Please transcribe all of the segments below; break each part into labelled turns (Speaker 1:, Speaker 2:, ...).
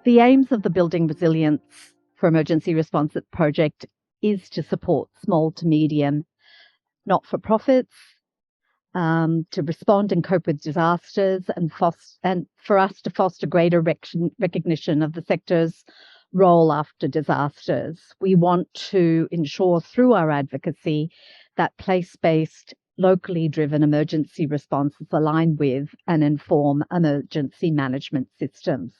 Speaker 1: The aims of the Building Resilience for Emergency Response project is to support small to medium not-for-profits to respond and cope with disasters and for us to foster greater recognition of the sector's role after disasters. We want to ensure through our advocacy that place-based, locally driven emergency responses align with and inform emergency management systems.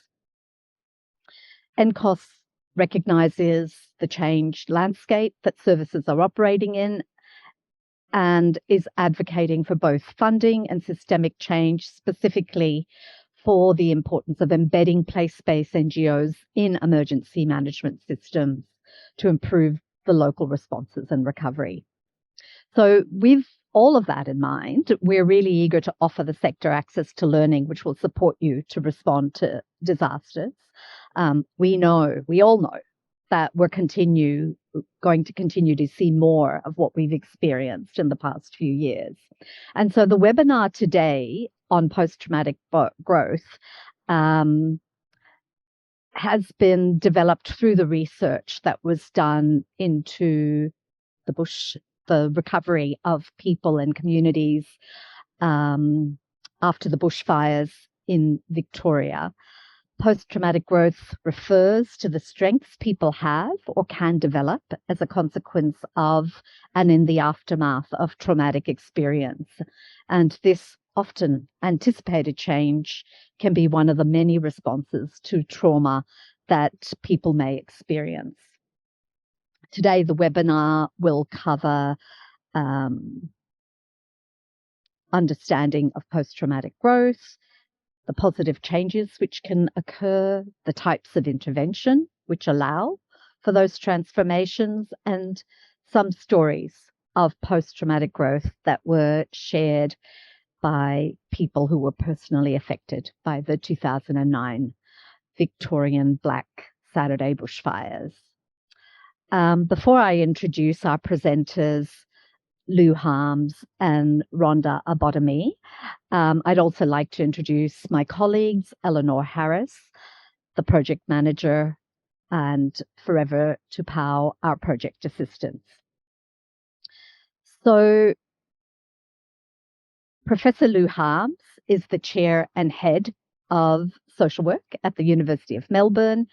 Speaker 1: NCOS recognises the changed landscape that services are operating in and is advocating for both funding and systemic change, specifically for the importance of embedding place-based NGOs in emergency management systems to improve the local responses and recovery. So with all of that in mind, we're really eager to offer the sector access to learning, which will support you to respond to disasters. We all know that we're going to continue to see more of what we've experienced in the past few years. And so the webinar today on post-traumatic growth has been developed through the research that was done into the recovery of people and communities after the bushfires in Victoria. Post-traumatic growth refers to the strengths people have or can develop as a consequence of and in the aftermath of traumatic experience. And this often anticipated change can be one of the many responses to trauma that people may experience. Today, the webinar will cover understanding of post-traumatic growth, the positive changes which can occur, the types of intervention which allow for those transformations, and some stories of post-traumatic growth that were shared by people who were personally affected by the 2009 Victorian Black Saturday bushfires. Before I introduce our presenters, Lou Harms and Rhonda Abotomy, I'd also like to introduce my colleagues, Eleanor Harris, the project manager, and Forever to POW, our project assistants. So Professor Lou Harms is the chair and head of social work at the University of Melbourne.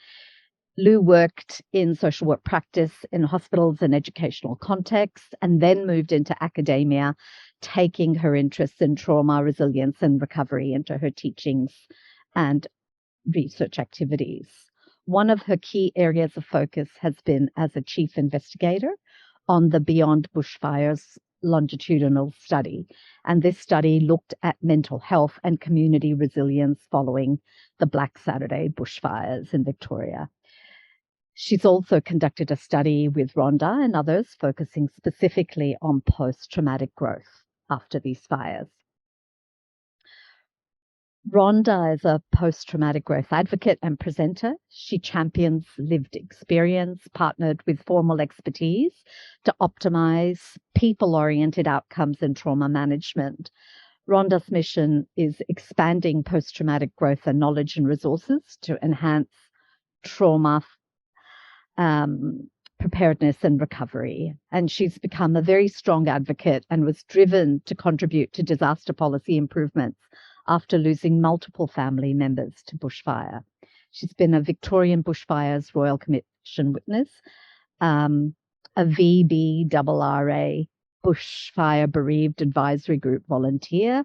Speaker 1: Lou worked in social work practice in hospitals and educational contexts, and then moved into academia, taking her interests in trauma, resilience, and recovery into her teachings and research activities. One of her key areas of focus has been as a chief investigator on the Beyond Bushfires longitudinal study. And this study looked at mental health and community resilience following the Black Saturday bushfires in Victoria. She's also conducted a study with Rhonda and others focusing specifically on post-traumatic growth after these fires. Rhonda is a post-traumatic growth advocate and presenter. She champions lived experience, partnered with formal expertise to optimize people-oriented outcomes in trauma management. Rhonda's mission is expanding post-traumatic growth and knowledge and resources to enhance trauma preparedness and recovery. And she's become a very strong advocate and was driven to contribute to disaster policy improvements after losing multiple family members to bushfire. She's been a Victorian Bushfires Royal Commission witness, a VBRRA Bushfire Bereaved Advisory Group volunteer,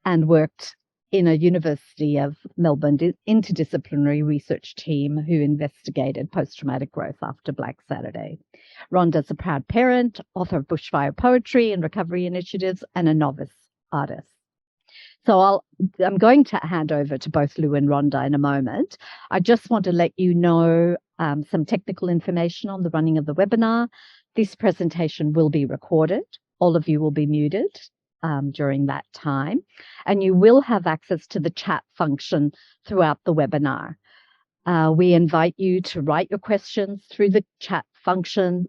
Speaker 1: and worked in a University of Melbourne interdisciplinary research team who investigated post-traumatic growth after Black Saturday. Rhonda's a proud parent, author of bushfire poetry and recovery initiatives, and a novice artist. So I'm going to hand over to both Lou and Rhonda in a moment. I just want to let you know some technical information on the running of the webinar. This presentation will be recorded. All of you will be muted during that time, and you will have access to the chat function throughout the webinar. We invite you to write your questions through the chat function.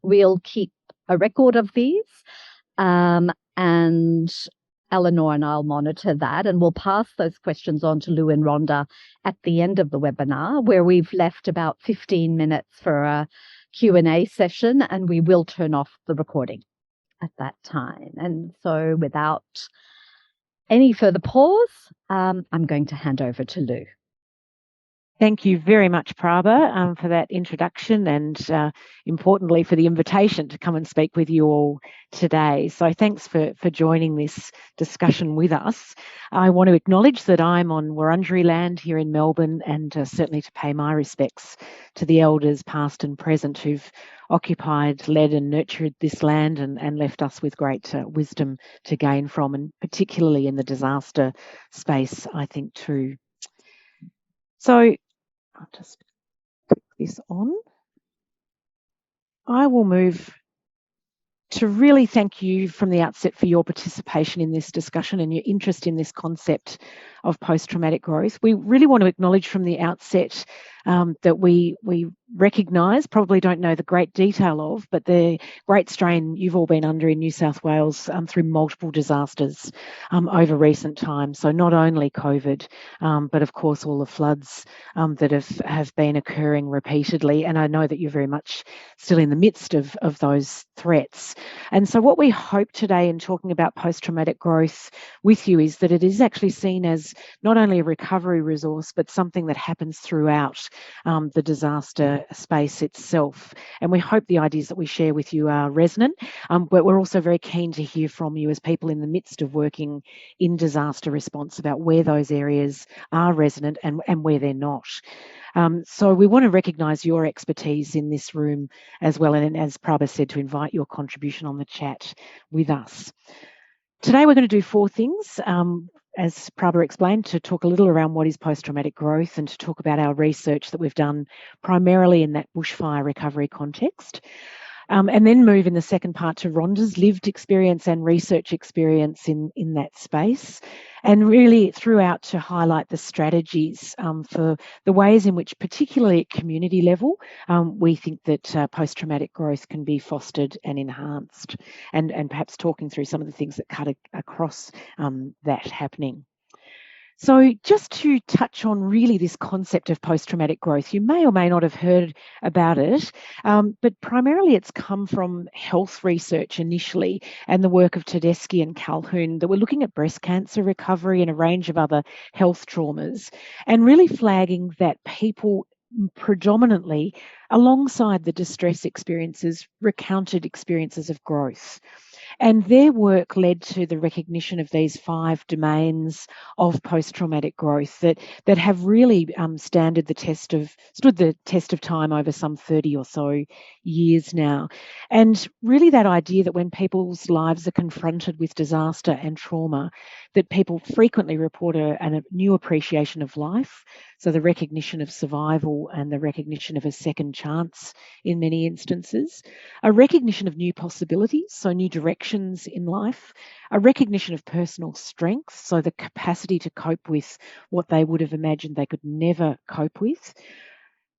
Speaker 1: We'll keep a record of these, and Eleanor and I'll monitor that, and we'll pass those questions on to Lou and Rhonda at the end of the webinar, where we've left about 15 minutes for a Q&A session, and we will turn off the recording at that time. And so without any further pause, I'm going to hand over to Lou.
Speaker 2: Thank you very much, Prabha, for that introduction and importantly for the invitation to come and speak with you all today. So thanks for joining this discussion with us. I want to acknowledge that I'm on Wurundjeri land here in Melbourne, and certainly to pay my respects to the elders past and present who've occupied, led and nurtured this land and left us with great wisdom to gain from, and particularly in the disaster space, I think too. So I'll just click this on. I will move to really thank you from the outset for your participation in this discussion and your interest in this concept of post-traumatic growth. We really want to acknowledge from the outset that we recognise, probably don't know the great detail of, but the great strain you've all been under in New South Wales through multiple disasters over recent times. So not only COVID, but of course all the floods that have been occurring repeatedly. And I know that you're very much still in the midst of those threats. And so what we hope today in talking about post-traumatic growth with you is that it is actually seen as not only a recovery resource, but something that happens throughout the disaster space itself. And we hope the ideas that we share with you are resonant, but we're also very keen to hear from you as people in the midst of working in disaster response about where those areas are resonant and where they're not. So we want to recognise your expertise in this room as well, and as Prabha said, to invite your contribution on the chat with us. Today we're going to do four things. As Prabha explained, to talk a little around what is post-traumatic growth and to talk about our research that we've done primarily in that bushfire recovery context. And then move in the second part to Rhonda's lived experience and research experience in that space, and really throughout to highlight the strategies for the ways in which, particularly at community level, we think that post-traumatic growth can be fostered and enhanced, and perhaps talking through some of the things that cut across that happening. So just to touch on really this concept of post-traumatic growth, you may or may not have heard about it, but primarily it's come from health research initially and the work of Tedeschi and Calhoun that were looking at breast cancer recovery and a range of other health traumas, and really flagging that people predominantly, alongside the distress experiences, recounted experiences of growth. And their work led to the recognition of these 5 domains of post-traumatic growth that have really stood the test of time over some 30 or so years now. And really that idea that when people's lives are confronted with disaster and trauma, that people frequently report a new appreciation of life. So the recognition of survival and the recognition of a second chance in many instances, a recognition of new possibilities, so new directions in life, a recognition of personal strength, so the capacity to cope with what they would have imagined they could never cope with.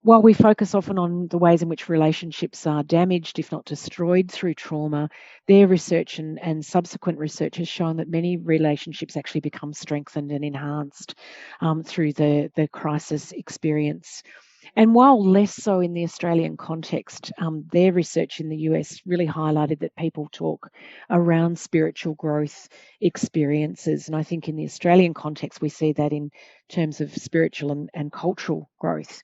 Speaker 2: While we focus often on the ways in which relationships are damaged, if not destroyed, through trauma, their research and subsequent research has shown that many relationships actually become strengthened and enhanced through the crisis experience. And while less so in the Australian context, their research in the US really highlighted that people talk around spiritual growth experiences. And I think in the Australian context, we see that in terms of spiritual and cultural growth.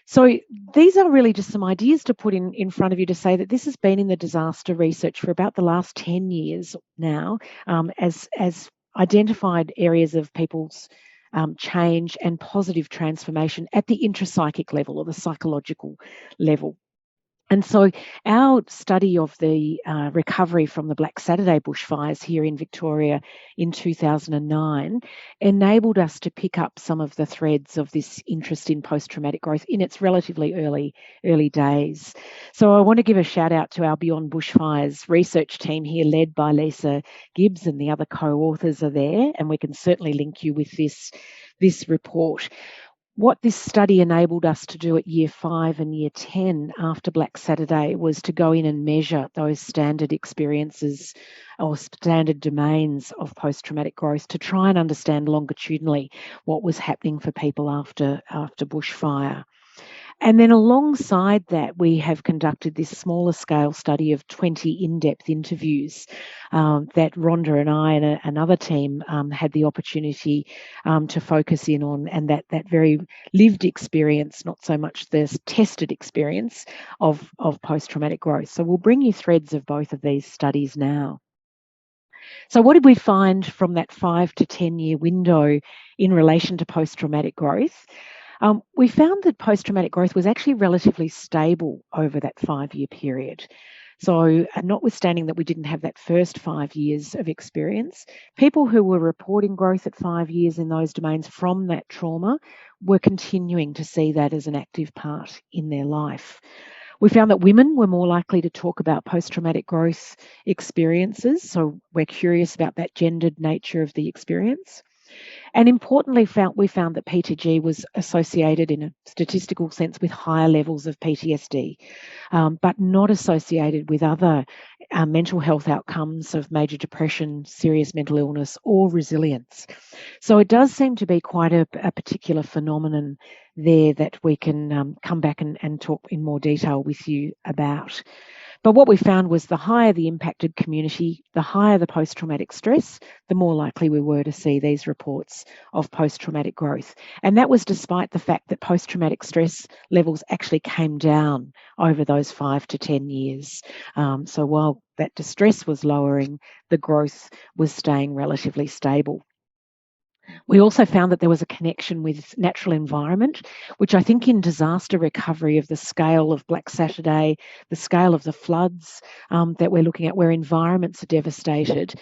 Speaker 2: So these are really just some ideas to put in front of you to say that this has been in the disaster research for about the last 10 years now, as identified areas of people's change and positive transformation at the intrapsychic level or the psychological level. And so our study of the recovery from the Black Saturday bushfires here in Victoria in 2009 enabled us to pick up some of the threads of this interest in post-traumatic growth in its relatively early days. So I want to give a shout out to our Beyond Bushfires research team here, led by Lisa Gibbs, and the other co-authors are there, and we can certainly link you with this report. What this study enabled us to do at year 5 and year 10 after Black Saturday was to go in and measure those standard experiences or standard domains of post-traumatic growth to try and understand longitudinally what was happening for people after bushfire. And then alongside that, we have conducted this smaller scale study of 20 in-depth interviews that Rhonda and I and another team had the opportunity to focus in on, and that very lived experience, not so much the tested experience of post-traumatic growth. So we'll bring you threads of both of these studies now. So what did we find from that 5 to 10 year window in relation to post-traumatic growth? We found that post-traumatic growth was actually relatively stable over that 5-year period. So notwithstanding that we didn't have that first 5 years of experience, people who were reporting growth at 5 years in those domains from that trauma were continuing to see that as an active part in their life. We found that women were more likely to talk about post-traumatic growth experiences. So we're curious about that gendered nature of the experience. And importantly, we found that PTG was associated in a statistical sense with higher levels of PTSD, but not associated with other mental health outcomes of major depression, serious mental illness, or resilience. So it does seem to be quite a particular phenomenon there that we can come back and talk in more detail with you about. But what we found was the higher the impacted community, the higher the post-traumatic stress, the more likely we were to see these reports of post-traumatic growth. And that was despite the fact that post-traumatic stress levels actually came down over those 5 to 10 years. So while that distress was lowering, the growth was staying relatively stable. We also found that there was a connection with natural environment, which I think in disaster recovery of the scale of Black Saturday, the scale of the floods that we're looking at, where environments are devastated,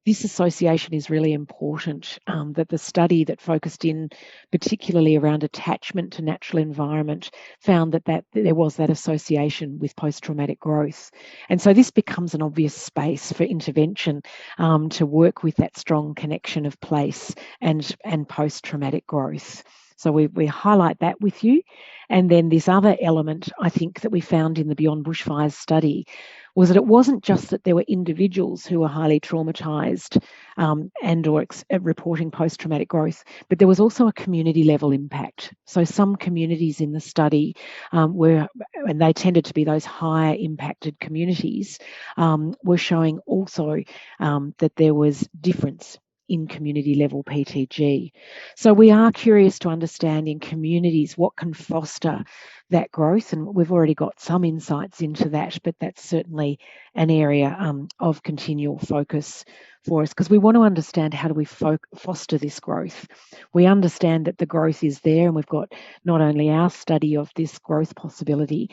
Speaker 2: this association is really important, that the study that focused in particularly around attachment to natural environment found that there was that association with post-traumatic growth. And so this becomes an obvious space for intervention to work with that strong connection of place and post-traumatic growth. So we highlight that with you. And then this other element, I think, that we found in the Beyond Bushfires study was that it wasn't just that there were individuals who were highly traumatised and or reporting post-traumatic growth, but there was also a community level impact. So some communities in the study were, and they tended to be those higher impacted communities, were showing also that there was difference in community level PTG. So we are curious to understand in communities what can foster that growth, and we've already got some insights into that, but that's certainly an area of continual focus for us, because we want to understand how do we foster this growth. We understand that the growth is there, and we've got not only our study of this growth possibility,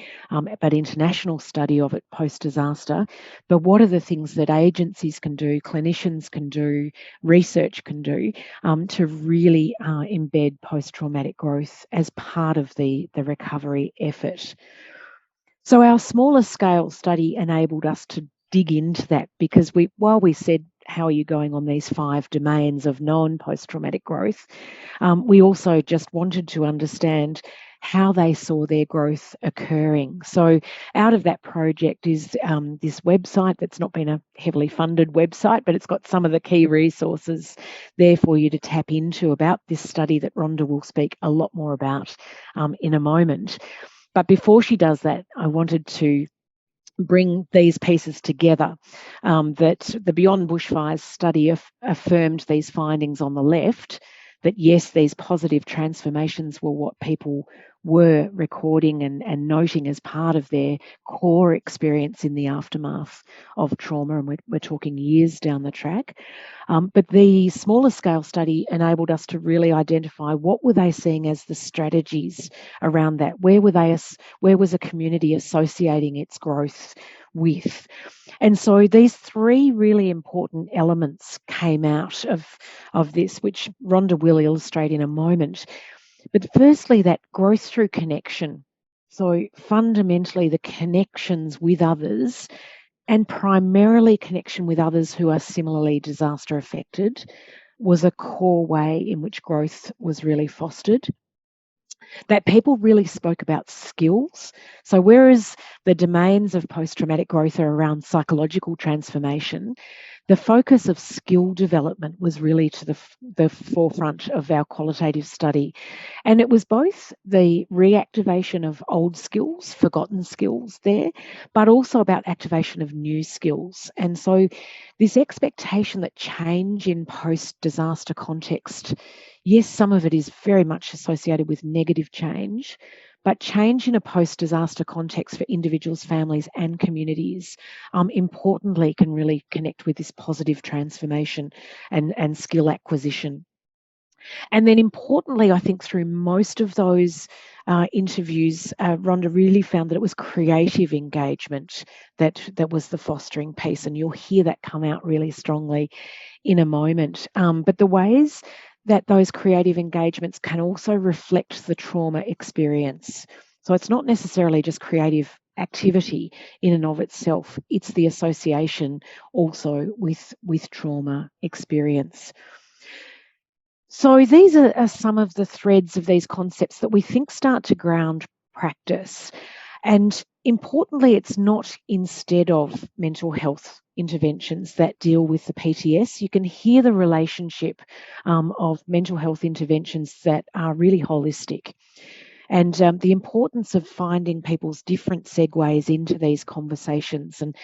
Speaker 2: but international study of it post-disaster. But what are the things that agencies can do, clinicians can do, research can do to really embed post-traumatic growth as part of the recovery effort? So our smaller scale study enabled us to dig into that, because while we said, how are you going on these 5 domains of known post-traumatic growth, we also just wanted to understand how they saw their growth occurring. So out of that project is this website that's not been a heavily funded website, but it's got some of the key resources there for you to tap into about this study that Rhonda will speak a lot more about in a moment. But before she does that, I wanted to bring these pieces together, that the Beyond Bushfires study affirmed these findings on the left, that yes, these positive transformations were what people were recording and noting as part of their core experience in the aftermath of trauma, and we're talking years down the track. But the smaller scale study enabled us to really identify what were they seeing as the strategies around that. Where was a community associating its growth with? And so these 3 really important elements came out of this, which Rhonda will illustrate in a moment. But firstly, that growth through connection. So fundamentally, the connections with others, and primarily connection with others who are similarly disaster affected, was a core way in which growth was really fostered. that people really spoke about skills. So whereas the domains of post-traumatic growth are around psychological transformation, the focus of skill development was really to the forefront of our qualitative study. And it was both the reactivation of old skills, forgotten skills there, but also about activation of new skills. And so this expectation that change in post-disaster context, yes, some of it is very much associated with negative change, but change in a post-disaster context for individuals, families and communities, importantly, can really connect with this positive transformation and skill acquisition. And then importantly, I think through most of those interviews, Rhonda really found that it was creative engagement that was the fostering piece, and you'll hear that come out really strongly in a moment. But the ways that those creative engagements can also reflect the trauma experience. So it's not necessarily just creative activity in and of itself, it's the association also with trauma experience. So these are some of the threads of these concepts that we think start to ground practice. And importantly, it's not instead of mental health interventions that deal with the PTS. You can hear the relationship of mental health interventions that are really holistic. And the importance of finding people's different segues into these conversations. And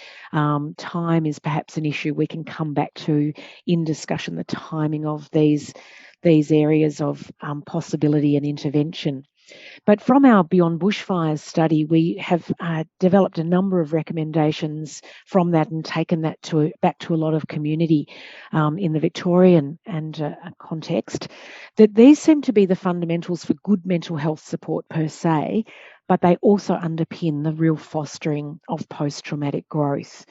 Speaker 2: time is perhaps an issue we can come back to in discussion, the timing of these areas of possibility and intervention. But from our Beyond Bushfires study, we have developed a number of recommendations from that and taken that back to a lot of community in the Victorian and context, that these seem to be the fundamentals for good mental health support per se, but they also underpin the real fostering of post-traumatic growth.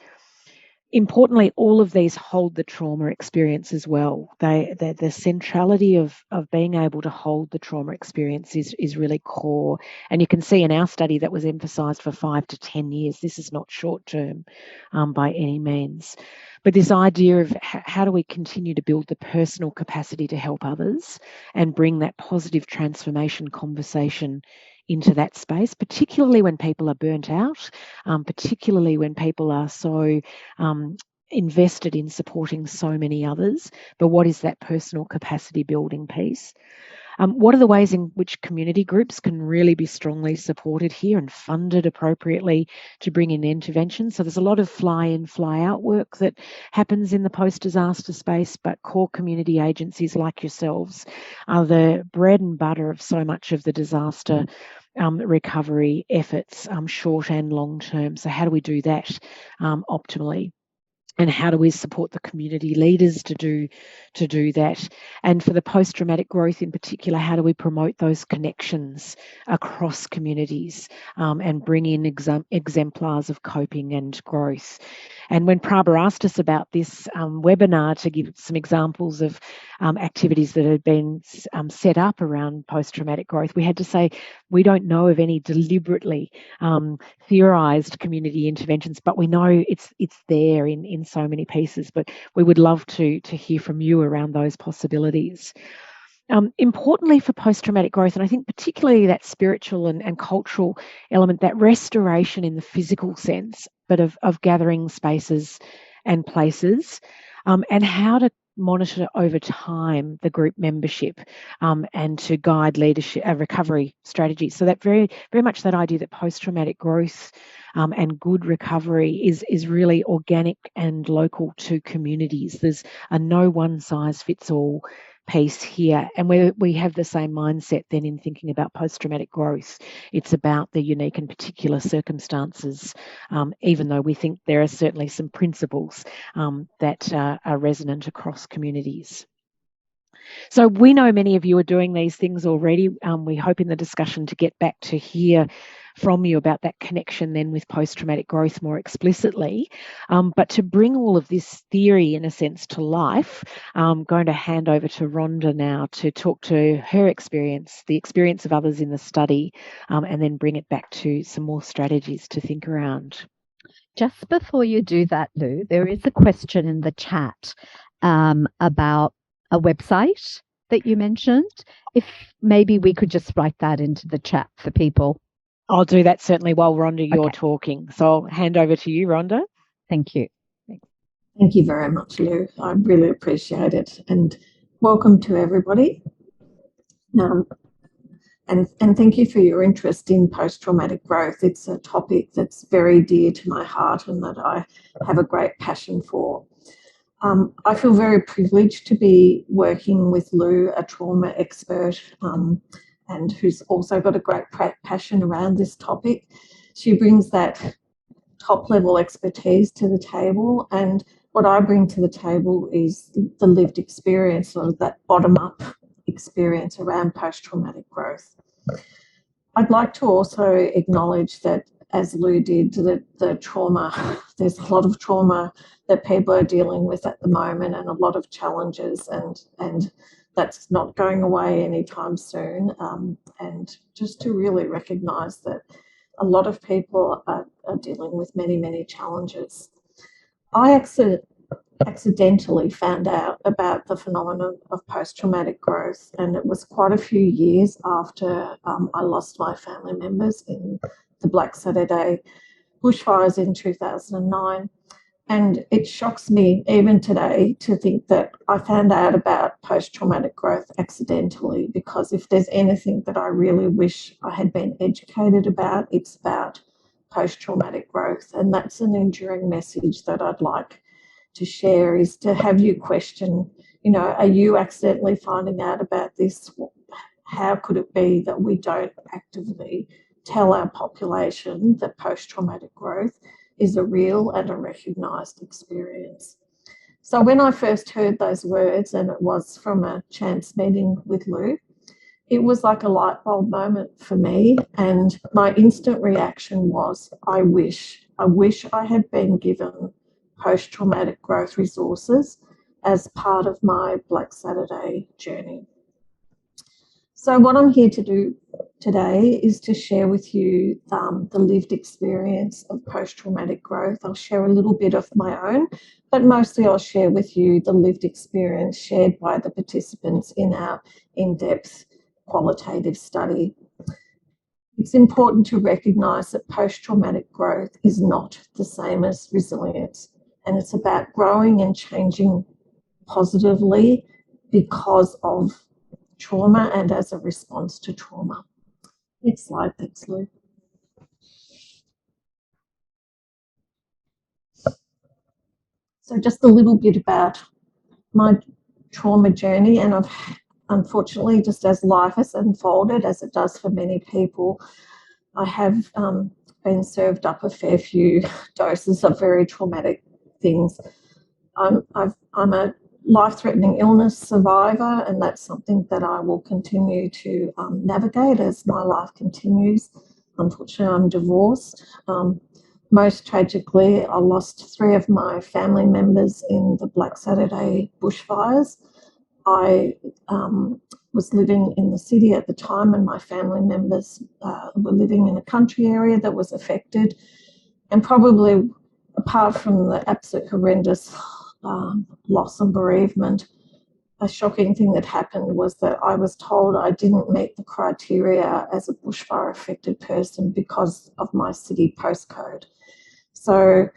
Speaker 2: Importantly, all of these hold the trauma experience as well. The centrality of being able to hold the trauma experience is really core. And you can see in our study that was emphasised for 5 to 10 years. This is not short term by any means. But this idea of how do we continue to build the personal capacity to help others and bring that positive transformation conversation into that space, particularly when people are burnt out, particularly when people are so invested in supporting so many others. But what is that personal capacity building piece? What are the ways in which community groups can really be strongly supported here and funded appropriately to bring in interventions? So there's a lot of fly-in, fly-out work that happens in the post-disaster space, but core community agencies like yourselves are the bread and butter of so much of the disaster recovery efforts, short and long term. So how do we do that optimally? And how do we support the community leaders to do that? And for the post-traumatic growth in particular, how do we promote those connections across communities and bring in exemplars of coping and growth? And when Prabha asked us about this webinar to give some examples of activities that had been set up around post-traumatic growth, we had to say we don't know of any deliberately theorised community interventions, but we know it's there in so many pieces. But we would love to hear from you around those possibilities. Importantly for post-traumatic growth, and I think particularly that spiritual and cultural element, that restoration in the physical sense, but of gathering spaces and places, and how to monitor over time the group membership and to guide leadership recovery strategies. So that very much that idea that post-traumatic growth and good recovery is really organic and local to communities. There's a no one size fits all piece here, and we have the same mindset then in thinking about post-traumatic growth. It's about the unique and particular circumstances, even though we think there are certainly some principles that are resonant across communities. So we know many of you are doing these things already. We hope in the discussion to get back to hear from you about that connection then with post-traumatic growth more explicitly. But to bring all of this theory in a sense to life, I'm going to hand over to Rhonda now to talk to her experience, the experience of others in the study, and then bring it back to some more strategies to think around.
Speaker 1: Just before you do that, Lou, there is a question in the chat about a website that you mentioned, if maybe we could just write that into the chat for people.
Speaker 2: I'll do that certainly while, Rhonda, you're talking. So I'll hand over to you, Rhonda.
Speaker 1: Thank you.
Speaker 3: Thank you very much, Lou. I really appreciate it. And welcome to everybody. And thank you for your interest in post-traumatic growth. It's a topic that's very dear to my heart and that I have a great passion for. I feel very privileged to be working with Lou, a trauma expert, and who's also got a great passion around this topic. She brings that top-level expertise to the table, and what I bring to the table is the lived experience, or that bottom-up experience around post-traumatic growth. I'd like to also acknowledge that, as Lou did, the trauma, there's a lot of trauma that people are dealing with at the moment and a lot of challenges, and that's not going away anytime soon. And just to really recognise that a lot of people are dealing with many, many challenges. I accidentally found out about the phenomenon of post-traumatic growth, and it was quite a few years after I lost my family members in the Black Saturday bushfires in 2009. And it shocks me even today to think that I found out about post-traumatic growth accidentally, because if there's anything that I really wish I had been educated about, it's about post-traumatic growth. And that's an enduring message that I'd like to share, is to have you question, are you accidentally finding out about this? How could it be that we don't actively tell our population that post-traumatic growth is a real and a recognised experience? So when I first heard those words, and it was from a chance meeting with Lou, it was like a light bulb moment for me, and my instant reaction was, I wish I had been given post-traumatic growth resources as part of my Black Saturday journey. So what I'm here to do today is to share with you the lived experience of post-traumatic growth. I'll share a little bit of my own, but mostly I'll share with you the lived experience shared by the participants in our in-depth qualitative study. It's important to recognise that post-traumatic growth is not the same as resilience, and it's about growing and changing positively because of trauma and as a response to trauma. Next slide, thanks, Lou. So just a little bit about my trauma journey, and I've unfortunately, just as life has unfolded, as it does for many people, I have been served up a fair few doses of very traumatic things. I'm a life-threatening illness survivor, and that's something that I will continue to navigate as my life continues. Unfortunately, I'm divorced. Most tragically, I lost 3 of my family members in the Black Saturday bushfires. I was living in the city at the time, and my family members were living in a country area that was affected. And probably, apart from the absolute horrendous loss and bereavement, a shocking thing that happened was that I was told I didn't meet the criteria as a bushfire affected person because of my city postcode. So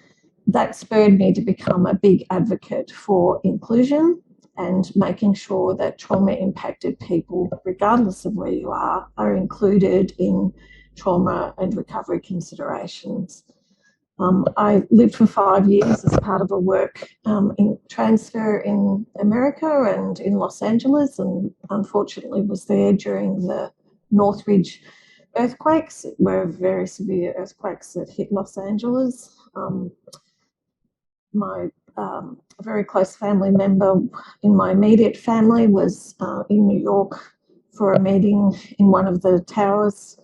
Speaker 3: that spurred me to become a big advocate for inclusion and making sure that trauma impacted people, regardless of where you are included in trauma and recovery considerations. I lived for 5 years as part of a work in transfer in America and in Los Angeles, and unfortunately was there during the Northridge earthquakes. It were very severe earthquakes that hit Los Angeles. My very close family member in my immediate family was in New York for a meeting in one of the towers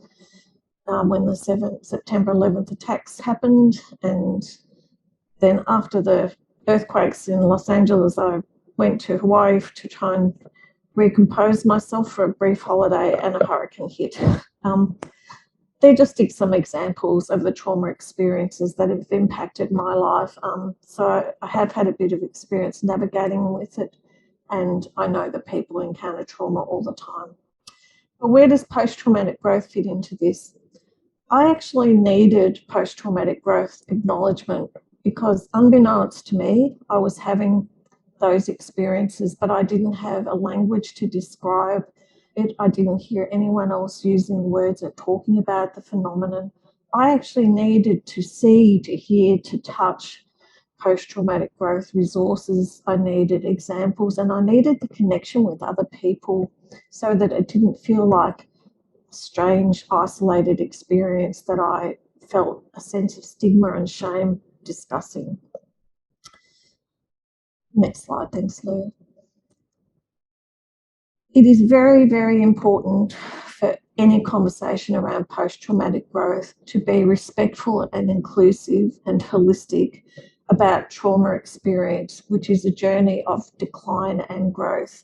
Speaker 3: when the September 11th attacks happened. And then after the earthquakes in Los Angeles, I went to Hawaii to try and recompose myself for a brief holiday, and a hurricane hit. They're just some examples of the trauma experiences that have impacted my life. So I have had a bit of experience navigating with it and I know that people encounter trauma all the time. But where does post-traumatic growth fit into this? I actually needed post-traumatic growth acknowledgement because, unbeknownst to me, I was having those experiences, but I didn't have a language to describe it. I didn't hear anyone else using words or talking about the phenomenon. I actually needed to see, to hear, to touch post-traumatic growth resources. I needed examples, and I needed the connection with other people so that it didn't feel like strange, isolated experience that I felt a sense of stigma and shame discussing. Next slide, thanks, Lou. It is very, very important for any conversation around post-traumatic growth to be respectful and inclusive and holistic about trauma experience, which is a journey of decline and growth.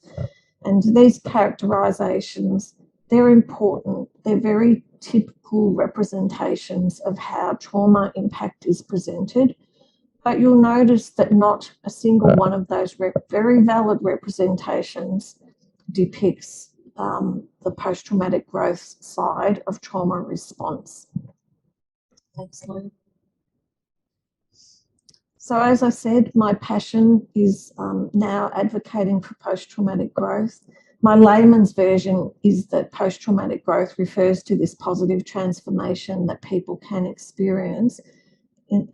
Speaker 3: And these characterisations, they're important. They're very typical representations of how trauma impact is presented. But you'll notice that not a single one of those very valid representations depicts the post-traumatic growth side of trauma response. Thanks, Lou. So as I said, my passion is now advocating for post-traumatic growth. My layman's version is that post-traumatic growth refers to this positive transformation that people can experience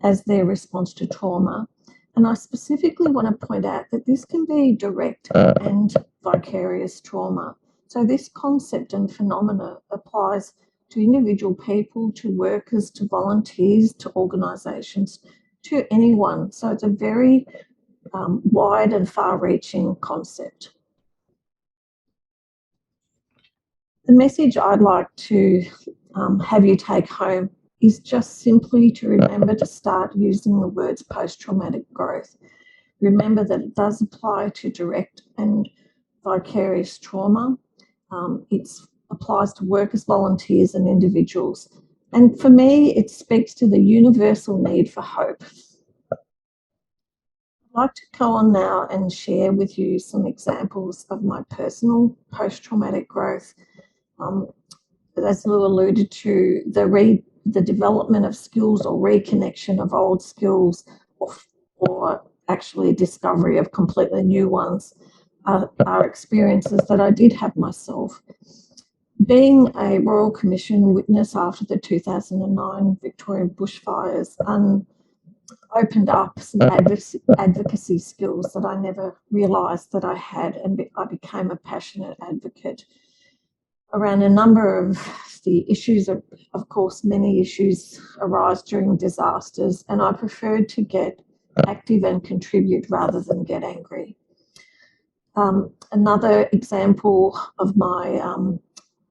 Speaker 3: as their response to trauma. And I specifically want to point out that this can be direct and vicarious trauma. So this concept and phenomena applies to individual people, to workers, to volunteers, to organisations, to anyone. So it's a very wide and far-reaching concept. The message I'd like to have you take home is just simply to remember to start using the words post-traumatic growth. Remember that it does apply to direct and vicarious trauma. It applies to workers, volunteers and individuals. And for me, it speaks to the universal need for hope. I'd like to go on now and share with you some examples of my personal post-traumatic growth. As Lou alluded to, the development of skills or reconnection of old skills or actually discovery of completely new ones are experiences that I did have myself. Being a Royal Commission witness after the 2009 Victorian Bushfires opened up some advocacy skills that I never realised that I had, and I became a passionate advocate around a number of the issues. Of course, many issues arise during disasters, and I preferred to get active and contribute rather than get angry. Another example of my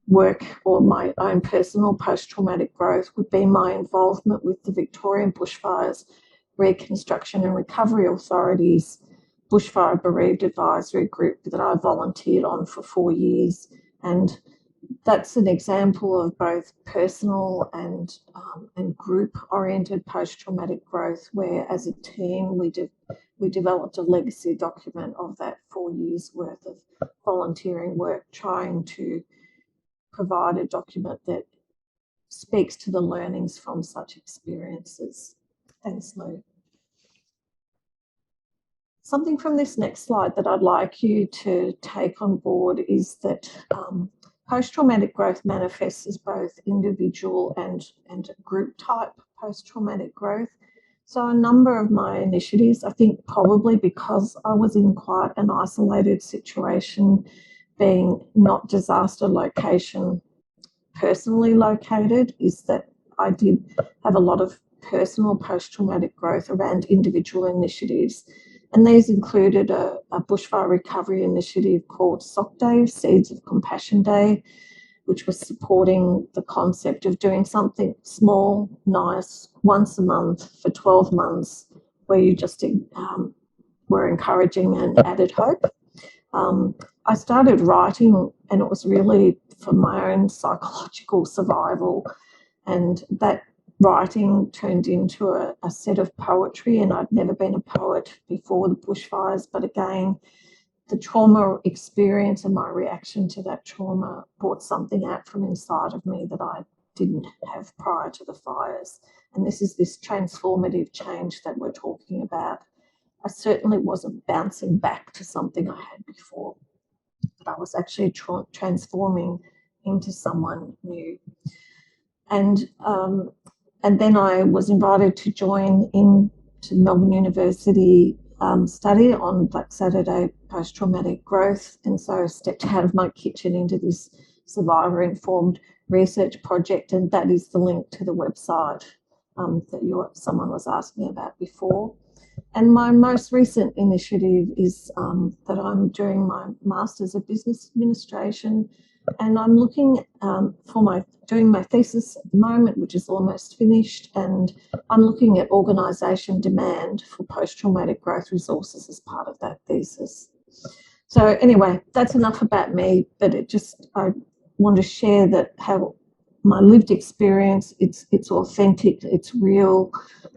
Speaker 3: work or my own personal post-traumatic growth would be my involvement with the Victorian Bushfires Reconstruction and Recovery Authority's Bushfire Bereaved Advisory Group that I volunteered on for 4 years. And that's an example of both personal and group-oriented post-traumatic growth, where as a team we developed a legacy document of that 4 years worth of volunteering work, trying to provide a document that speaks to the learnings from such experiences. Thanks, Lou. Something from this next slide that I'd like you to take on board is that post-traumatic growth manifests as both individual and group type post-traumatic growth. So a number of my initiatives, I think probably because I was in quite an isolated situation, being not disaster location personally located, is that I did have a lot of personal post-traumatic growth around individual initiatives. And these included a bushfire recovery initiative called SOC Day, Seeds of Compassion Day, which was supporting the concept of doing something small, nice, once a month for 12 months, where you just were encouraging and added hope. I started writing, and it was really for my own psychological survival, and that writing turned into a set of poetry, and I'd never been a poet before the bushfires, but again, the trauma experience and my reaction to that trauma brought something out from inside of me that I didn't have prior to the fires. And this is this transformative change that we're talking about. I certainly wasn't bouncing back to something I had before, but I was actually transforming into someone new. And then I was invited to join into Melbourne University study on Black Saturday post-traumatic growth, and so stepped out of my kitchen into this survivor-informed research project, and that is the link to the website that someone was asking about before. And my most recent initiative is that I'm doing my Masters of Business Administration, and I'm looking doing my thesis at the moment, which is almost finished, and I'm looking at organisation demand for post-traumatic growth resources as part of that thesis. So anyway, that's enough about me, but I want to share that how my lived experience, it's authentic, it's real.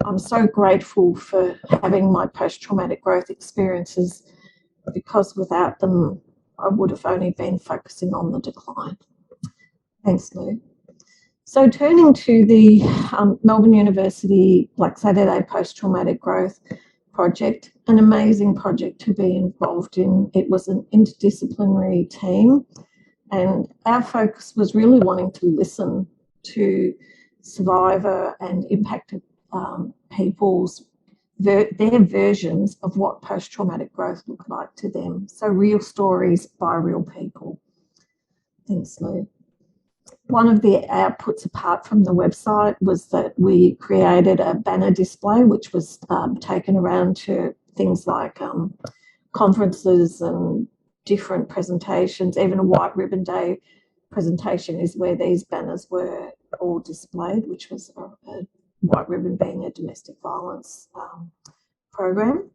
Speaker 3: I'm so grateful for having my post-traumatic growth experiences, because without them, I would have only been focusing on the decline. Thanks, Lou. So turning to the Melbourne University Black Saturday Post-Traumatic Growth project, an amazing project to be involved in. It was an interdisciplinary team, and our focus was really wanting to listen to survivor and impacted people's their versions of what post-traumatic growth looked like to them. So real stories by real people. Thanks, Lou. One of the outputs apart from the website was that we created a banner display, which was taken around to things like conferences and different presentations. Even a White Ribbon Day presentation is where these banners were all displayed, which was a White Ribbon being a domestic violence program.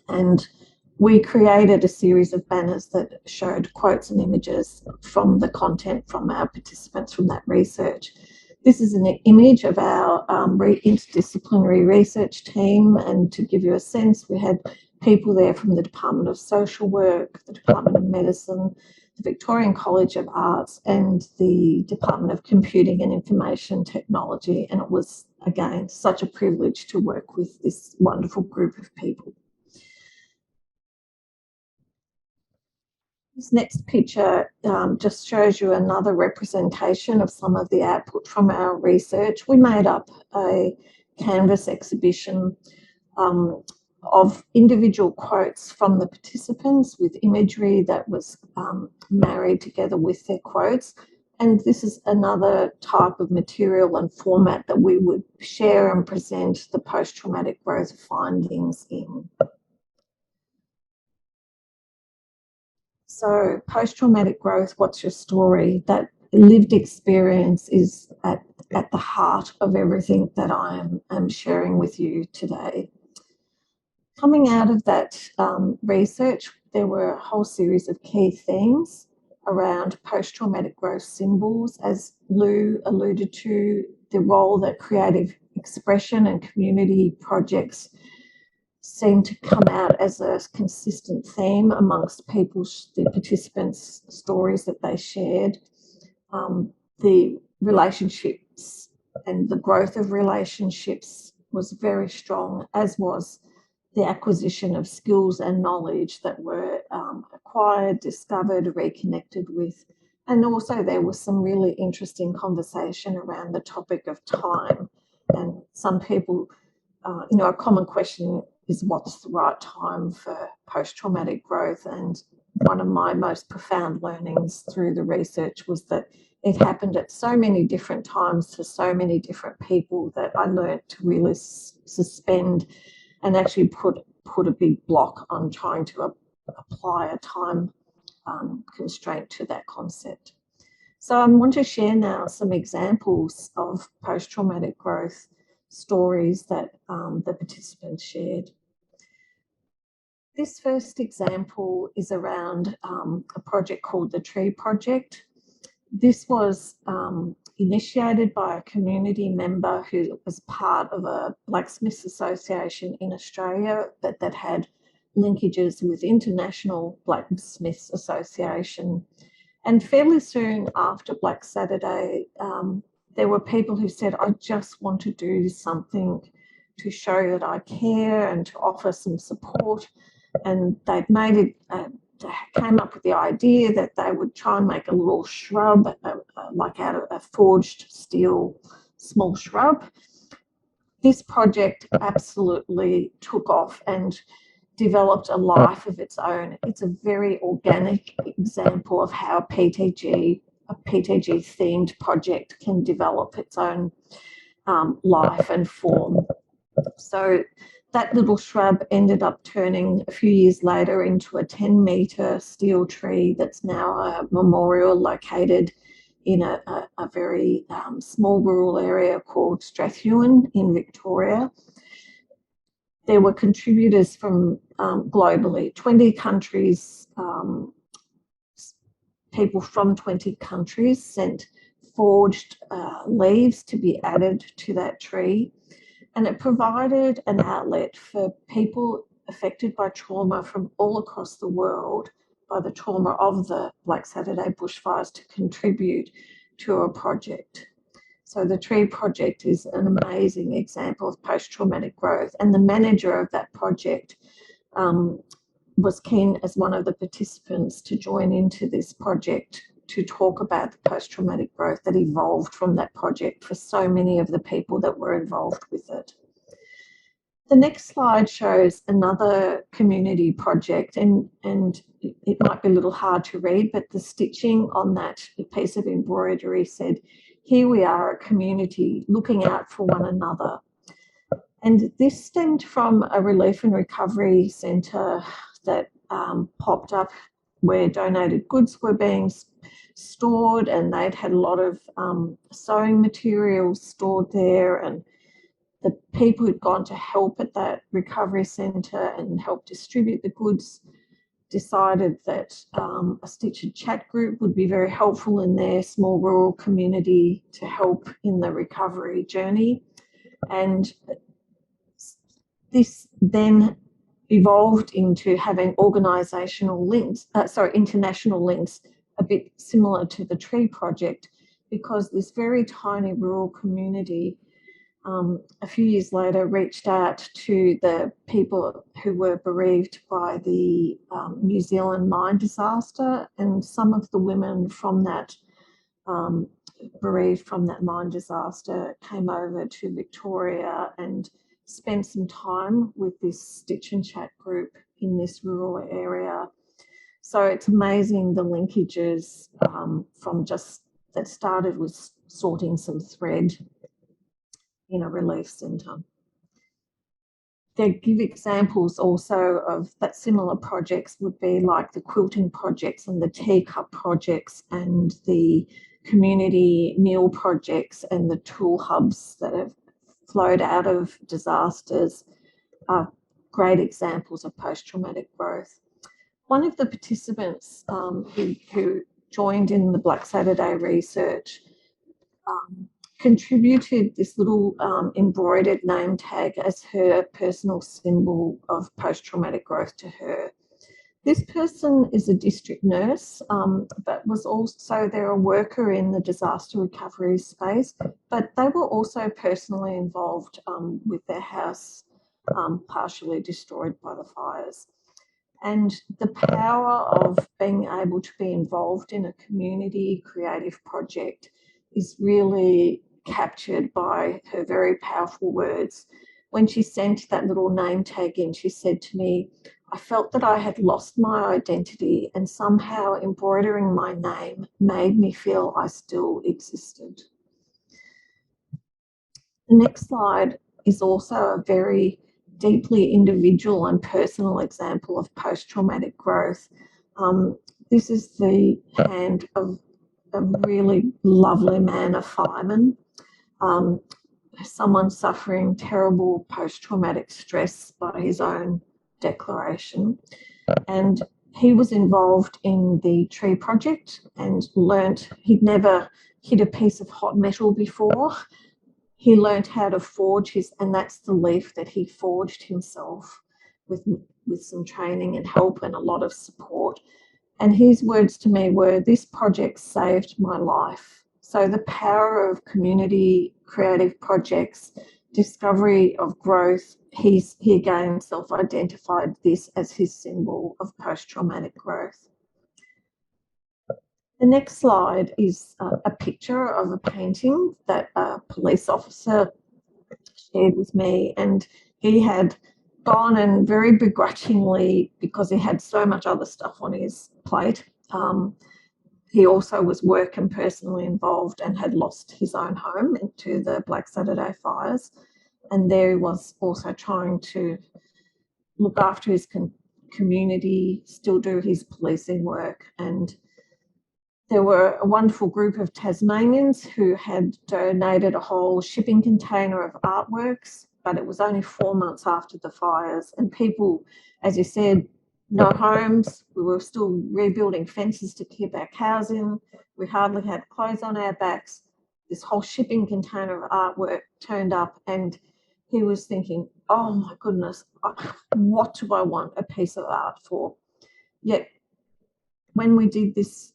Speaker 3: And we created a series of banners that showed quotes and images from the content from our participants from that research. This is an image of our interdisciplinary research team, and to give you a sense, we had people there from the Department of Social Work, the Department of Medicine, the Victorian College of Arts, and the Department of Computing and Information Technology. And it was, again, such a privilege to work with this wonderful group of people. This next picture just shows you another representation of some of the output from our research. We made up a canvas exhibition of individual quotes from the participants with imagery that was married together with their quotes. And this is another type of material and format that we would share and present the post-traumatic growth findings in. So post-traumatic growth, what's your story? That lived experience is at the heart of everything that I am sharing with you today. Coming out of that research, there were a whole series of key themes around post-traumatic growth symbols. As Lou alluded to, the role that creative expression and community projects seem to come out as a consistent theme amongst the participants' stories that they shared. The relationships and the growth of relationships was very strong, as was the acquisition of skills and knowledge that were acquired, discovered, reconnected with. And also there was some really interesting conversation around the topic of time. And some people, a common question is what's the right time for post-traumatic growth? And one of my most profound learnings through the research was that it happened at so many different times for so many different people that I learned to really suspend and actually put a big block on trying to apply a time constraint to that concept. So I want to share now some examples of post-traumatic growth stories that the participants shared. This first example is around a project called the Tree Project. This was initiated by a community member who was part of a blacksmiths association in Australia that had linkages with International Blacksmiths Association. And fairly soon after Black Saturday, there were people who said, I just want to do something to show that I care and to offer some support. And they'd made it, they came up with the idea that they would try and make a little shrub, like out of a forged steel small shrub. This project absolutely took off and developed a life of its own. It's a very organic example of how a PTG themed project can develop its own life and form. So that little shrub ended up turning a few years later into a 10-metre steel tree that's now a memorial located in a very small rural area called Strathewen in Victoria. There were contributors from globally, 20 countries, people from 20 countries sent forged leaves to be added to that tree. And it provided an outlet for people affected by trauma from all across the world by the trauma of the Black Saturday bushfires to contribute to a project. So the tree project is an amazing example of post-traumatic growth. And the manager of that project was keen as one of the participants to join into this project to talk about the post-traumatic growth that evolved from that project for so many of the people that were involved with it. The next slide shows another community project, and it might be a little hard to read, but the stitching on that piece of embroidery said, here we are, a community looking out for one another. And this stemmed from a relief and recovery centre that popped up where donated goods were being stored, and they'd had a lot of sewing materials stored there, and the people who'd gone to help at that recovery centre and help distribute the goods decided that a Stitch and Chat group would be very helpful in their small rural community to help in the recovery journey. And this then evolved into having international links, a bit similar to the tree project, because this very tiny rural community a few years later reached out to the people who were bereaved by the New Zealand mine disaster, and some of the women from that bereaved from that mine disaster came over to Victoria and spent some time with this Stitch and Chat group in this rural area. So it's amazing the linkages from just that started with sorting some thread in a relief centre. They give examples also of that similar projects would be like the quilting projects and the teacup projects and the community meal projects and the tool hubs that have flowed out of disasters are great examples of post-traumatic growth. One of the participants who joined in the Black Saturday research contributed this little embroidered name tag as her personal symbol of post-traumatic growth to her. This person is a district nurse, but was also they're a worker in the disaster recovery space, but they were also personally involved with their house partially destroyed by the fires. And the power of being able to be involved in a community creative project is really captured by her very powerful words. When she sent that little name tag in, she said to me, I felt that I had lost my identity and somehow embroidering my name made me feel I still existed. The next slide is also a very deeply individual and personal example of post-traumatic growth. This is the hand of a really lovely man, a fireman, someone suffering terrible post-traumatic stress by his own declaration. And he was involved in the tree project and learnt, he'd never hit a piece of hot metal before. He learnt how to forge and that's the leaf that he forged himself. with some training and help and a lot of support. And his words to me were, "This project saved my life." So the power of community creative projects, discovery of growth, he again self-identified this as his symbol of post-traumatic growth. The next slide is a picture of a painting that a police officer shared with me, and he had gone and very begrudgingly, because he had so much other stuff on his plate, he also was work and personally involved and had lost his own home to the Black Saturday fires, and there he was also trying to look after his community, still do his policing work. And there were a wonderful group of Tasmanians who had donated a whole shipping container of artworks, but it was only 4 months after the fires. And people, as you said, no homes. We were still rebuilding fences to keep our cows in. We hardly had clothes on our backs. This whole shipping container of artwork turned up, and he was thinking, oh my goodness, what do I want a piece of art for? Yet when we did this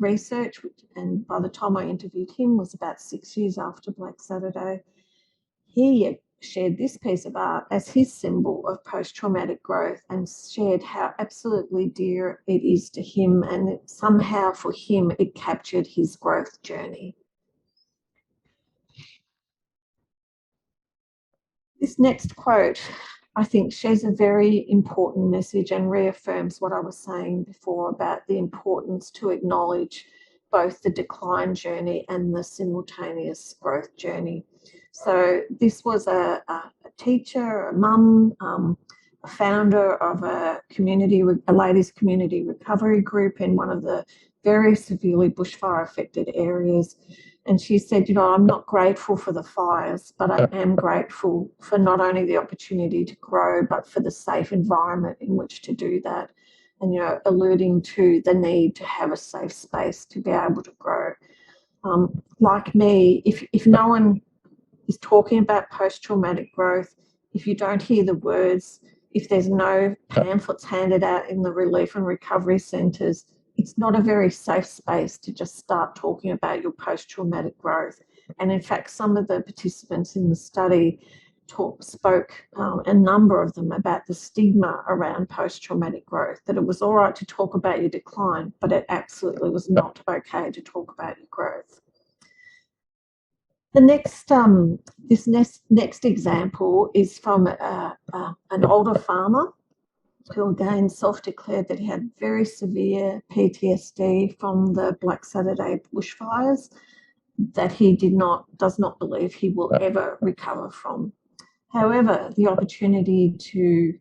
Speaker 3: research, and by the time I interviewed him was about 6 years after Black Saturday, he shared this piece of art as his symbol of post-traumatic growth and shared how absolutely dear it is to him, and somehow for him it captured his growth journey. This next quote, I think, shares a very important message and reaffirms what I was saying before about the importance to acknowledge both the decline journey and the simultaneous growth journey. So this was a teacher, a mum, a founder of a ladies' community recovery group in one of the very severely bushfire affected areas. And she said, I'm not grateful for the fires, but I am grateful for not only the opportunity to grow, but for the safe environment in which to do that. And, alluding to the need to have a safe space to be able to grow. Like me, if no one is talking about post-traumatic growth, if you don't hear the words, if there's no pamphlets handed out in the relief and recovery centres, it's not a very safe space to just start talking about your post-traumatic growth. And in fact, some of the participants in the study spoke, a number of them, about the stigma around post-traumatic growth, that it was all right to talk about your decline, but it absolutely was not okay to talk about your growth. The next, next example is from an older farmer who again self-declared that he had very severe PTSD from the Black Saturday bushfires that he does not believe he will ever recover from. However, the opportunity to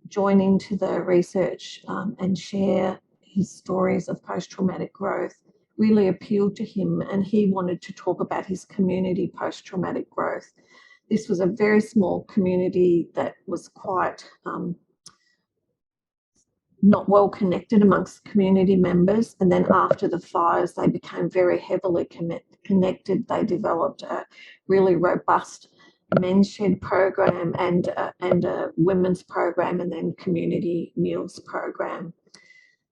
Speaker 3: join into the research and share his stories of post-traumatic growth really appealed to him, and he wanted to talk about his community post-traumatic growth. This was a very small community that was quite not well connected amongst community members, and then after the fires they became very heavily connected. They developed a really robust men's shed program and a women's program, and then community meals program.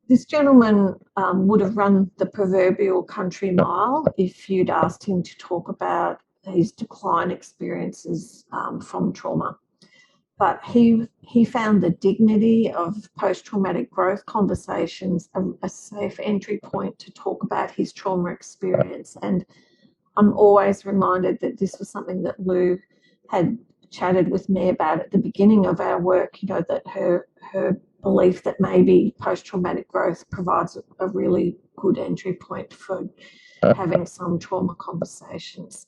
Speaker 3: This gentleman would have run the proverbial country mile if you'd asked him to talk about his decline experiences from trauma. But he found the dignity of post-traumatic growth conversations a safe entry point to talk about his trauma experience. And I'm always reminded that this was something that Lou had chatted with me about at the beginning of our work, that her belief that maybe post-traumatic growth provides a really good entry point for having some trauma conversations.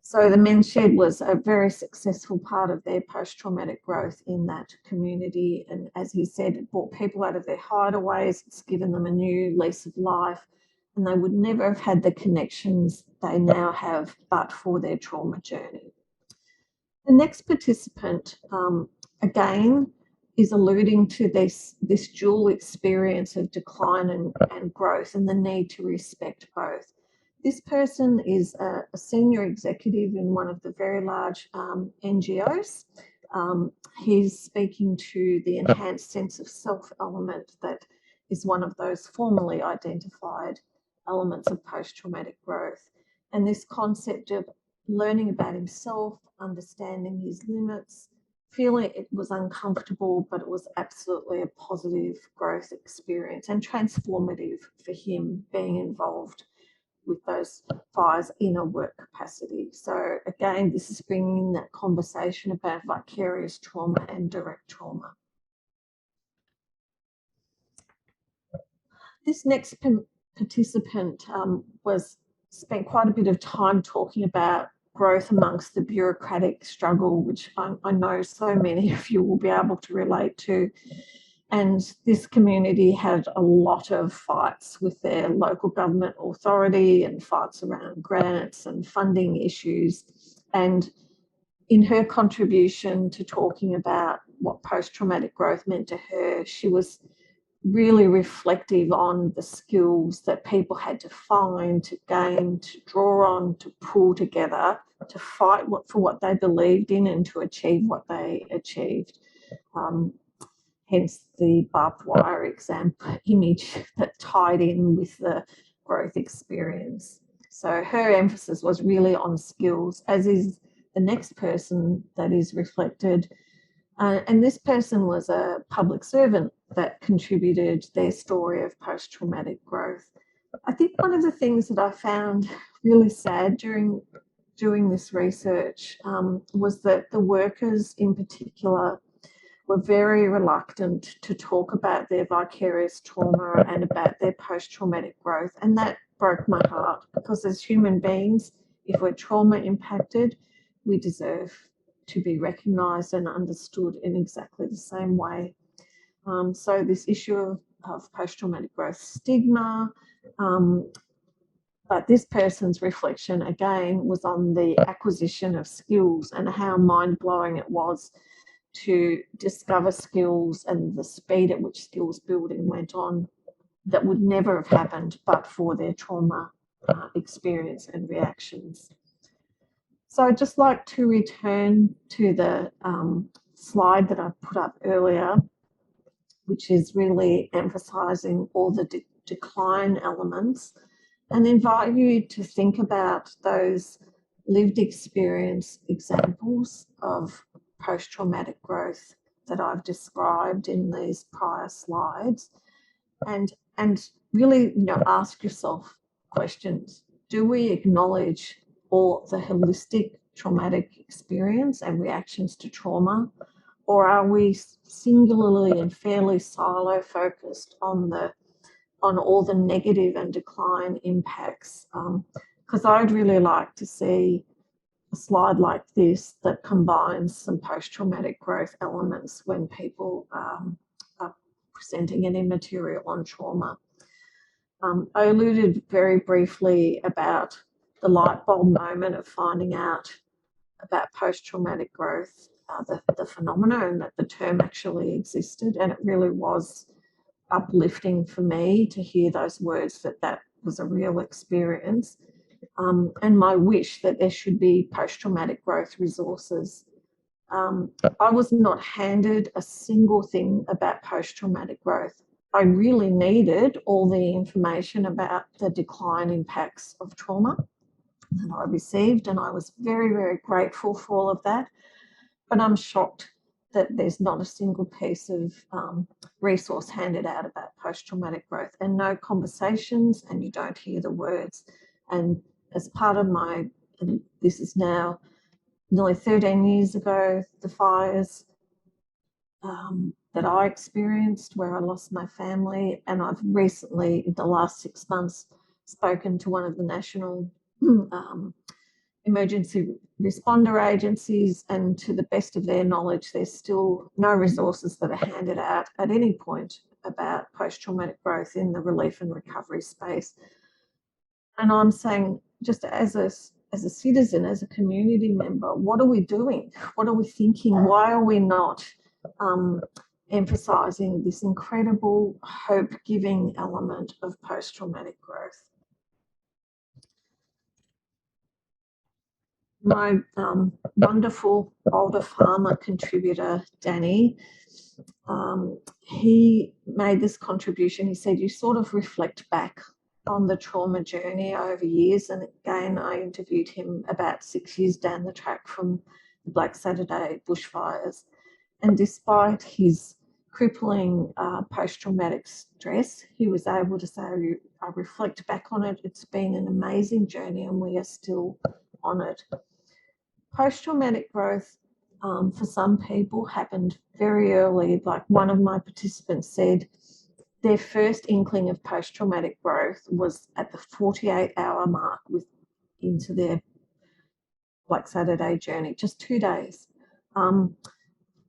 Speaker 3: So the men's shed was a very successful part of their post-traumatic growth in that community. And as he said, it brought people out of their hideaways. It's given them a new lease of life, and they would never have had the connections they now have but for their trauma journey. The next participant, again, is alluding to this dual experience of decline and growth and the need to respect both. This person is a senior executive in one of the very large NGOs, He's speaking to the enhanced sense of self element that is one of those formally identified elements of post-traumatic growth. And this concept of learning about himself, understanding his limits, feeling it was uncomfortable, but it was absolutely a positive growth experience and transformative for him being involved with those fires in a work capacity. So again, this is bringing that conversation about vicarious trauma and direct trauma. This next participant spent quite a bit of time talking about growth amongst the bureaucratic struggle, which I know so many of you will be able to relate to. And this community had a lot of fights with their local government authority and fights around grants and funding issues. And in her contribution to talking about what post-traumatic growth meant to her, she was really reflective on the skills that people had to find, to gain, to draw on, to pull together, to fight for what they believed in and to achieve what they achieved. Hence the barbed wire image that tied in with the growth experience. So her emphasis was really on skills, as is the next person that is reflected. And this person was a public servant that contributed their story of post-traumatic growth. I think one of the things that I found really sad during doing this research was that the workers in particular were very reluctant to talk about their vicarious trauma and about their post-traumatic growth. And that broke my heart, because as human beings, if we're trauma impacted, we deserve to be recognised and understood in exactly the same way. So this issue of post-traumatic growth stigma, but this person's reflection again was on the acquisition of skills and how mind-blowing it was to discover skills and the speed at which skills building went on that would never have happened but for their trauma experience and reactions. So I'd just like to return to the slide that I put up earlier, which is really emphasising all the decline elements, and invite you to think about those lived experience examples of post-traumatic growth that I've described in these prior slides, and really, ask yourself questions. Do we acknowledge all the holistic traumatic experience and reactions to trauma, or are we singularly and fairly silo focused on all the negative and decline impacts? Because I'd really like to see a slide like this that combines some post-traumatic growth elements when people are presenting any material on trauma. I alluded very briefly about the light bulb moment of finding out about post-traumatic growth, the phenomena, and that the term actually existed. And it really was uplifting for me to hear those words, that was a real experience. And my wish that there should be post-traumatic growth resources. I was not handed a single thing about post-traumatic growth. I really needed all the information about the decline impacts of trauma that I received, and I was very, very grateful for all of that. But I'm shocked that there's not a single piece of resource handed out about post-traumatic growth, and no conversations, and you don't hear the words. And as part of and this is now nearly 13 years ago, the fires that I experienced where I lost my family, and I've recently, in the last 6 months, spoken to one of the national emergency responder agencies, and to the best of their knowledge, there's still no resources that are handed out at any point about post-traumatic growth in the relief and recovery space. And I'm saying, just as a citizen, as a community member, what are we doing? What are we thinking? Why are we not emphasising this incredible hope-giving element of post-traumatic growth? My wonderful older farmer contributor, Danny, he made this contribution. He said, you sort of reflect back on the trauma journey over years. And again, I interviewed him about 6 years down the track from the Black Saturday bushfires. And despite his crippling post-traumatic stress, he was able to say, I reflect back on it. It's been an amazing journey and we are still on it. Post-traumatic growth for some people happened very early. Like one of my participants said, their first inkling of post-traumatic growth was at the 48-hour mark into their Black Saturday journey, just 2 days.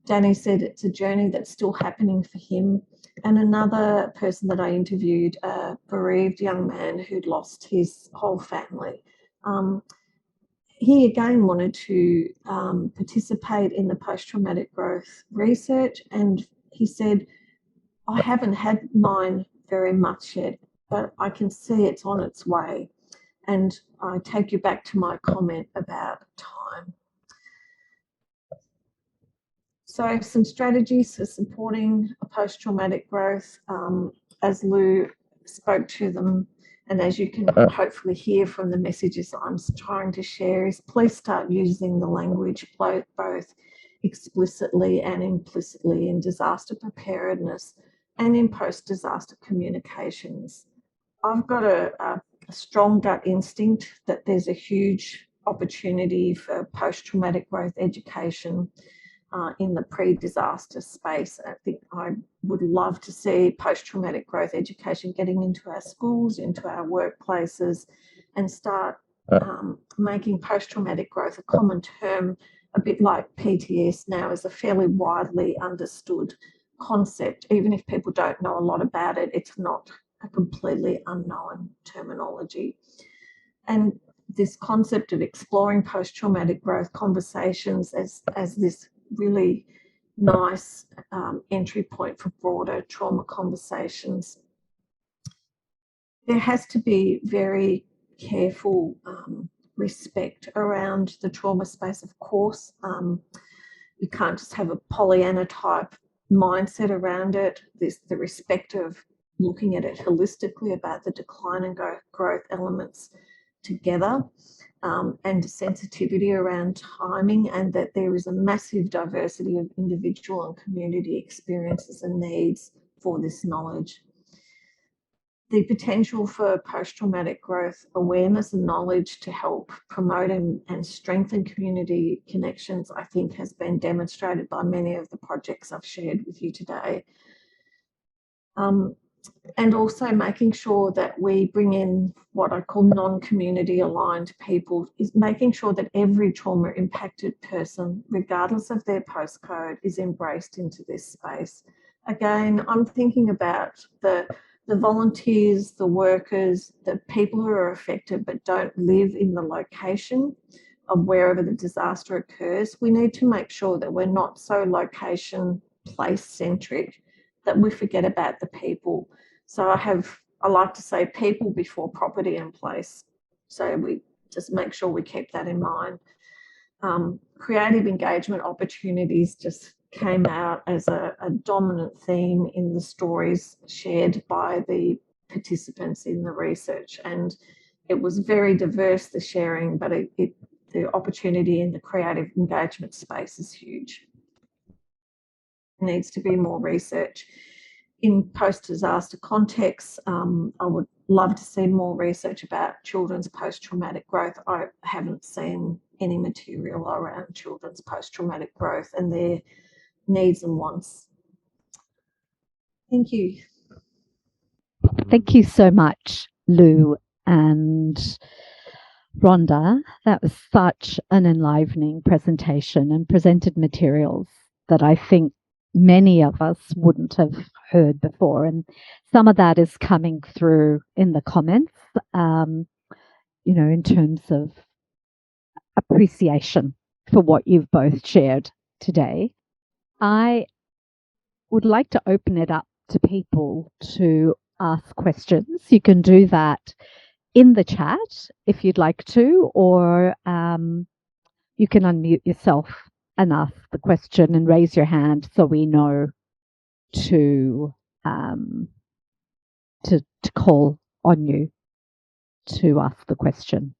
Speaker 3: Danny said it's a journey that's still happening for him. And another person that I interviewed, a bereaved young man who'd lost his whole family, he again wanted to participate in the post-traumatic growth research. And he said, I haven't had mine very much yet, but I can see it's on its way. And I take you back to my comment about time. So some strategies for supporting a post-traumatic growth, as Lou spoke to them, and as you can hopefully hear from the messages I'm trying to share, is please start using the language both explicitly and implicitly in disaster preparedness and in post-disaster communications. I've got a strong gut instinct that there's a huge opportunity for post-traumatic growth education in the pre-disaster space. I think I would love to see post-traumatic growth education getting into our schools, into our workplaces, and start making post-traumatic growth a common term, a bit like PTS now is a fairly widely understood concept. Even if people don't know a lot about it, it's not a completely unknown terminology. And this concept of exploring post-traumatic growth conversations as this really nice entry point for broader trauma conversations. There has to be very careful respect around the trauma space, of course. You can't just have a Pollyanna type mindset around it. There's the respect of looking at it holistically about the decline and growth elements together, and sensitivity around timing, and that there is a massive diversity of individual and community experiences and needs for this knowledge. The potential for post-traumatic growth awareness and knowledge to help promote and strengthen community connections, I think, has been demonstrated by many of the projects I've shared with you today. And also making sure that we bring in what I call non-community aligned people, is making sure that every trauma impacted person, regardless of their postcode, is embraced into this space. Again, I'm thinking about the volunteers, the workers, the people who are affected but don't live in the location of wherever the disaster occurs. We need to make sure that we're not so location place centric that we forget about the people. So I like to say people before property in place. So we just make sure we keep that in mind. Creative engagement opportunities just came out as a dominant theme in the stories shared by the participants in the research. And it was very diverse, the sharing, but the opportunity in the creative engagement space is huge. There needs to be more research. In post-disaster contexts, I would love to see more research about children's post-traumatic growth. I haven't seen any material around children's post-traumatic growth and their needs and wants. Thank you.
Speaker 1: Thank you so much, Lou and Rhonda. That was such an enlivening presentation and presented materials that I think many of us wouldn't have heard before. And some of that is coming through in the comments, in terms of appreciation for what you've both shared today. I would like to open it up to people to ask questions. You can do that in the chat if you'd like to, or you can unmute yourself and ask the question and raise your hand so we know to call on you to ask the question.